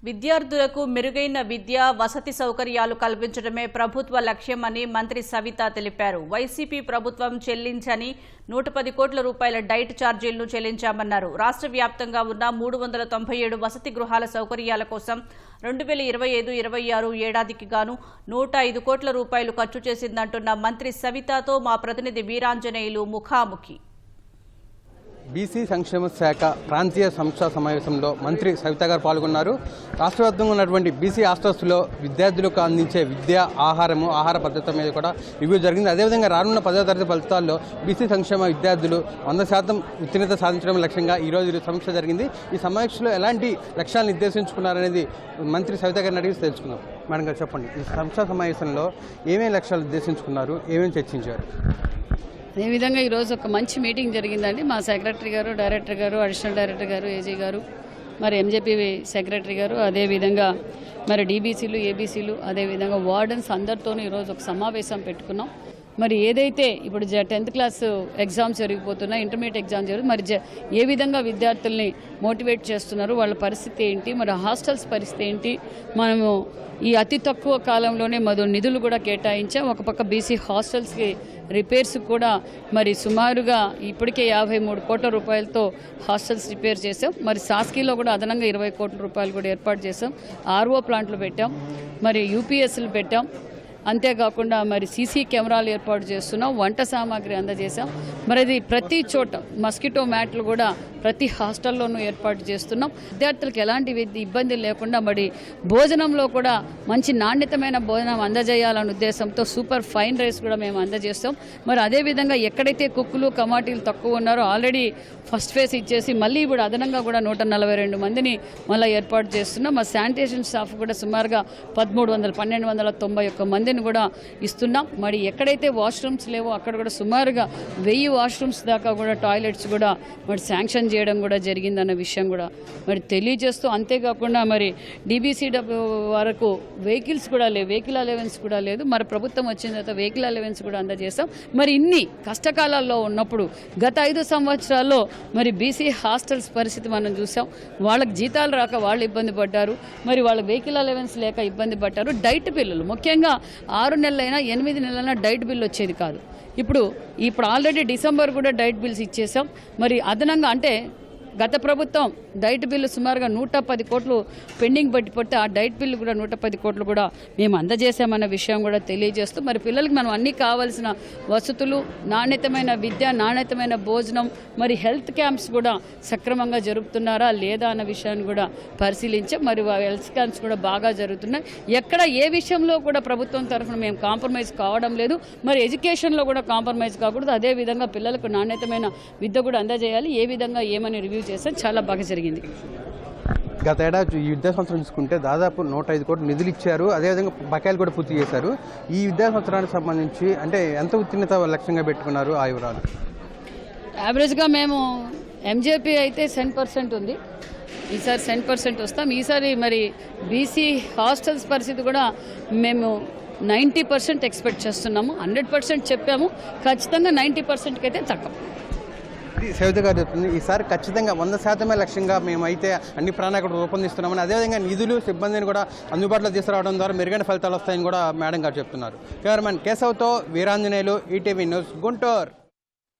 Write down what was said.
విద్యార్థులకు మెరుగైన విద్య, వసతి సౌకర్యాలు కల్పించడమే ప్రభుత్వ లక్ష్యమని మంత్రి సవిత తెలిపారు. వైసీపీ ప్రభుత్వం చెల్లించని 110 కోట్ల రూపాయల డైట్ ఛార్జీలను చెల్లించామన్నారు. రాష్ట్ర వ్యాప్తంగా ఉన్న 397 వసతి గృహాల సౌకర్యాల కోసం 2025-26 ఏడాదికి గాను 105 కోట్ల రూపాయలు ఖర్చు చేసిందంటున్న మంత్రి సవితతో మా ప్రతినిధి వీరాంజనేయులు ముఖాముఖి. బీసీ సంక్షేమ శాఖ ప్రాంతీయ సంస్థ సమావేశంలో మంత్రి సవిత గారు పాల్గొన్నారు. రాష్ట్ర వ్యాప్తంగా ఉన్నటువంటి బీసీ హాస్టల్స్లో విద్యార్థులకు అందించే విద్య, ఆహార పద్ధతి మీద కూడా రివ్యూ జరిగింది. అదేవిధంగా రానున్న 10వ తరగతి ఫలితాల్లో బీసీ సంక్షేమ విద్యార్థులు 100% ఉత్తీర్ణత సాధించడం లక్ష్యంగా ఈరోజు సమీక్ష జరిగింది. ఈ సమీక్షలో ఎలాంటి లక్ష్యాలను నిర్దేశించుకున్నారనేది మంత్రి సవిత గారిని అడిగి తెలుసుకున్నాం. మేడం గారు చెప్పండి, ఈ సంస్థ సమావేశంలో ఏమేమి లక్ష్యాలు నిర్దేశించుకున్నారు, ఏమేమి చర్చించారు? అదేవిధంగా ఈరోజు ఒక మంచి మీటింగ్ జరిగిందండి. మా సెక్రటరీ గారు, డైరెక్టర్ గారు, అడిషనల్ డైరెక్టర్ గారు, ఏజీ గారు, మరి ఎంజేపీ సెక్రటరీ గారు, అదేవిధంగా మరి డీబీసీలు, ఏబీసీలు, అదేవిధంగా వార్డన్స్ అందరితోనూ ఈరోజు ఒక సమావేశం పెట్టుకున్నాం. మరి ఏదైతే ఇప్పుడు 10th క్లాస్ ఎగ్జామ్స్ జరిగిపోతున్నాయి, ఇంటర్మీడియట్ ఎగ్జామ్ జరుగుతుంది, మరి ఏ విధంగా విద్యార్థుల్ని మోటివేట్ చేస్తున్నారు, వాళ్ళ పరిస్థితి ఏంటి, మరి హాస్టల్స్ పరిస్థితి ఏంటి, మనము ఈ అతి తక్కువ కాలంలోనే నిధులు కూడా కేటాయించాం. ఒక పక్క బీసీ హాస్టల్స్కి రిపేర్స్ కూడా మరి సుమారుగా ఇప్పటికే 53 కోట్ల రూపాయలతో హాస్టల్స్ రిపేర్ చేసాం. మరి సాస్కీలో కూడా అదనంగా 20 కోట్ల రూపాయలు కూడా ఏర్పాటు చేసాం. ఆర్ఓ ప్లాంట్లు పెట్టాం, మరి యూపీఎస్లు పెట్టాం. అంతేకాకుండా మరి సీసీ కెమెరాలు ఏర్పాటు చేస్తున్నాం, వంట సామాగ్రి అందజేసాం. మరి అది ప్రతి చోట మస్కిటో మ్యాట్లు కూడా ప్రతి హాస్టల్లోనూ ఏర్పాటు చేస్తున్నాం. విద్యార్థులకు ఎలాంటి ఇబ్బంది లేకుండా మరి భోజనంలో కూడా మంచి నాణ్యతమైన భోజనం అందజేయాలనే ఉద్దేశంతో సూపర్ ఫైన్ రైస్ కూడా మేము అందజేస్తాం. మరి అదేవిధంగా ఎక్కడైతే కుక్కులు, కమాటీలు తక్కువ ఉన్నారో ఆల్రెడీ ఫస్ట్ ఫేజ్ ఇచ్చేసి మళ్ళీ ఇప్పుడు అదనంగా కూడా 142 మందిని మళ్ళీ ఏర్పాటు చేస్తున్నాం. మా శానిటేషన్ స్టాఫ్ కూడా సుమారుగా 1291 మందిని కూడా ఇస్తున్నాం. మరి ఎక్కడైతే వాష్రూమ్స్ లేవో అక్కడ కూడా సుమారుగా 1000 వాష్రూమ్స్ దాకా కూడా టాయిలెట్స్ కూడా మరి శాంక్షన్ చేయడం కూడా జరిగిందన్న విషయం కూడా మరి తెలియజేస్తూ, అంతేకాకుండా మరి డీబీసీడబ్ల్యూ వరకు వెహికల్స్ కూడా లేవు, వెహికల్ అలవెన్స్ కూడా లేదు. మరి ప్రభుత్వం వచ్చిన తర్వాత వెహికల్ అలవెన్స్ కూడా అందజేస్తాం. మరి ఇన్ని కష్టకాలాల్లో ఉన్నప్పుడు గత 5 సంవత్సరాల్లో మరి బీసీ హాస్టల్స్ పరిస్థితి మనం చూసాం. వాళ్ళకి జీతాలు రాక వాళ్ళు ఇబ్బంది పడ్డారు, మరి వాళ్ళ వెహికల్ అలవెన్స్ లేక ఇబ్బంది పడ్డారు. డైట్ బిల్లులు ముఖ్యంగా 6 నెలలైనా 8 నెలలైనా డైట్ బిల్లు వచ్చేది కాదు. ఇప్పుడు ఆల్రెడీ డిసెంబర్ కూడా డైట్ బిల్స్ ఇచ్చేసాం. మరి అదనంగా అంటే గత ప్రభుత్వం డైట్ బిల్లు సుమారుగా 110 కోట్లు పెండింగ్ పట్టి ఆ డైట్ బిల్లు కూడా 110 కోట్లు కూడా మేము అందజేశామన్న విషయం కూడా తెలియజేస్తూ, మరి పిల్లలకి మనం అన్ని కావాల్సిన వసతులు, నాణ్యతమైన విద్య, నాణ్యతమైన భోజనం, మరి హెల్త్ క్యాంప్స్ కూడా సక్రమంగా జరుపుతున్నారా లేదా అన్న విషయాన్ని కూడా పరిశీలించాం. మరి హెల్త్ క్యాంప్స్ కూడా బాగా జరుగుతున్నాయి. ఎక్కడ ఏ విషయంలో కూడా ప్రభుత్వం తరఫున మేము కాంప్రమైజ్ కావడం లేదు. మరి ఎడ్యుకేషన్లో కూడా కాంప్రమైజ్ కాకూడదు. అదేవిధంగా పిల్లలకు నాణ్యతమైన విద్య కూడా అందజేయాలి. ఏ విధంగా ఏమని రివ్యూ చేస్తాం, చాలా బాగా జరిగింది. గత ఏడాది ఈ విద్యా సంవత్సరం చూసుకుంటే దాదాపు 105 కోట్లు నిధులు ఇచ్చారు. అదేవిధంగా బకాయిలు కూడా పూర్తి చేశారు. ఈ విద్యా సంవత్సరానికి సంబంధించి అంటే ఎంత ఉత్తీర్ణత లక్ష్యంగా పెట్టుకున్నారు ఆ వివరాలు? యావరేజ్గా మేము ఎంజేపీ అయితే 100% ఉంది. ఈసారి 100% వస్తాం. ఈసారి మరి బీసీ హాస్టల్స్ పరిస్థితి కూడా మేము 90% ఎక్స్పెక్ట్ చేస్తున్నాము. 100% చెప్పాము, ఖచ్చితంగా 90%కి అయితే తక్కువ. సవిత గారు చెప్తుంది, ఈసారి ఖచ్చితంగా 100% లక్ష్యంగా మేమైతే అన్ని ప్రణాళికలు రూపొందిస్తున్నామని, అదేవిధంగా నిధులు, సిబ్బందిని కూడా అందుబాటులో తీసుకురావడం ద్వారా మెరుగైన ఫలితాలు వస్తాయని కూడా మేడం గారు చెప్తున్నారు. కెమెరామెన్ కేశవ్తో వీరాంజనేయులు, ఈటీవీ న్యూస్, గుంటూరు.